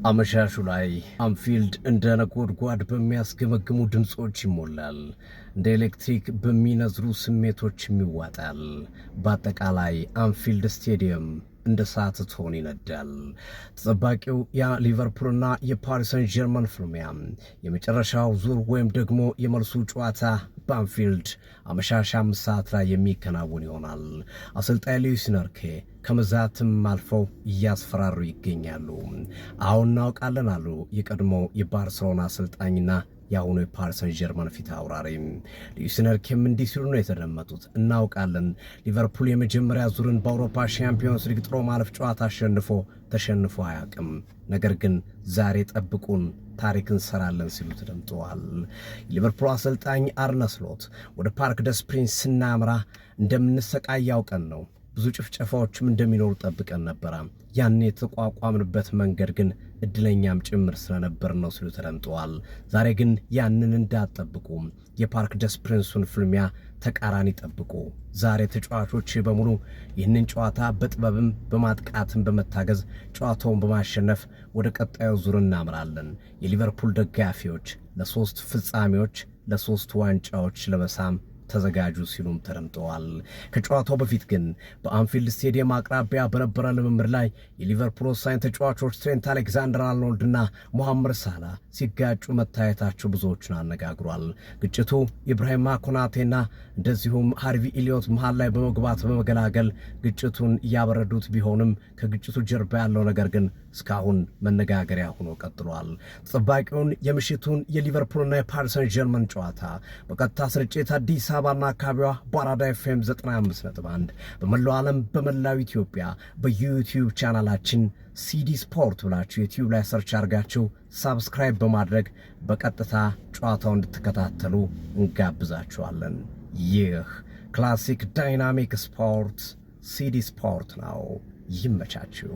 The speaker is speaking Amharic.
አመሻሹ ላይ አንፊልድ እንደ ነጎድጓድ በሚያስገመግሙ ድምጾች ይሞላል። እንደ ኤሌክትሪክ በሚነዝሩ ስሜቶችም ይዋጣል። በአጠቃላይ አንፊልድ ስቴዲየም እንደ እሳት እቶን ይነዳል። ተጠባቂው የሊቨርፑልና የፓሪስ ሰን ጀርመን ፍልሚያ የመጨረሻው ዙር ወይም ደግሞ የመልሱ ጨዋታ በአንፊልድ አመሻሽ 5 ሰዓት ላይ የሚከናወን ይሆናል። አሰልጣኝ ሉዊስ ኤንሪኬ ከመዛትም አልፈው እያስፈራሩ ይገኛሉ። አሁን እናውቃለን አሉ የቀድሞ የባርሴሎና አሰልጣኝና የአሁኑ የፓሪስ ሰን ጀርመን ፊት አውራሪ ሉዊስ ኤንሪኬም እንዲህ ሲሉ ነው የተደመጡት። እናውቃለን ሊቨርፑል የመጀመሪያ ዙርን በአውሮፓ ሻምፒዮንስ ሊግ ጥሎ ማለፍ ጨዋታ ተሸንፎ አያውቅም። ነገር ግን ዛሬ ጠብቁን ታሪክ እንሰራለን ሲሉ ተደምጠዋል። የሊቨርፑል አሰልጣኝ አርነ ስሎት ወደ ፓርክ ደስ ፕሪንስ ስናምራ እንደምንሰቃይ ያውቀን ነው። ብዙ ጭፍጨፋዎችም እንደሚኖሩ ጠብቀን ነበረ። ያን የተቋቋምንበት መንገድ ግን እድለኛም ጭምር ስለነበር ነው ሲሉ ተደምጠዋል። ዛሬ ግን ያንን እንዳትጠብቁ፣ የፓርክ ደስ ፕሪንሱን ፍልሚያ ተቃራኒ ጠብቁ። ዛሬ ተጫዋቾች በሙሉ ይህንን ጨዋታ በጥበብም በማጥቃትም በመታገዝ ጨዋታውን በማሸነፍ ወደ ቀጣዩ ዙር እናምራለን። የሊቨርፑል ደጋፊዎች ለ3 ፍጻሜዎች ለ3 ዋንጫዎች ለመሳም ተዘጋጁ ሲሉም ተደምጠዋል። ከጨዋታው በፊት ግን በአንፊልድ ስቴዲየም አቅራቢያ በነበረ ልምምድ ላይ የሊቨርፑል ወሳኝ ተጫዋቾች ትሬንት አሌክዛንደር-አርኖልድና ሞሐመድ ሳላ ሲጋጩ መታየታቸው ብዙዎችን አነጋግሯል። ግጭቱ ኢብራሂማ ኮናቴና እንደዚሁም ሃርቪ ኢሊዮት መሃል ላይ በመግባት በመገላገል ግጭቱን እያበረዱት ቢሆንም ከግጭቱ ጀርባ ያለው ነገር ግን እስካሁን መነጋገሪያ ሆኖ ቀጥሏል። ተጠባቂውን የምሽቱን የሊቨርፑልና የፓሪስ ሰን ጀርመን ጨዋታ በቀጥታ ስርጭት አዲስ አበባና አካባቢዋ በአራዳ ኤፍኤም 95.1 በመላው ዓለም በመላው ኢትዮጵያ በዩቲዩብ ቻናላችን ሲዲ ስፖርት ብላችሁ ዩቲዩብ ላይ ሰርች አድርጋችሁ ሳብስክራይብ በማድረግ በቀጥታ ጨዋታውን እንድትከታተሉ እንጋብዛችኋለን። ይህ ክላሲክ ዳይናሚክ ስፖርት ሲዲ ስፖርት ነው። ይመቻችሁ።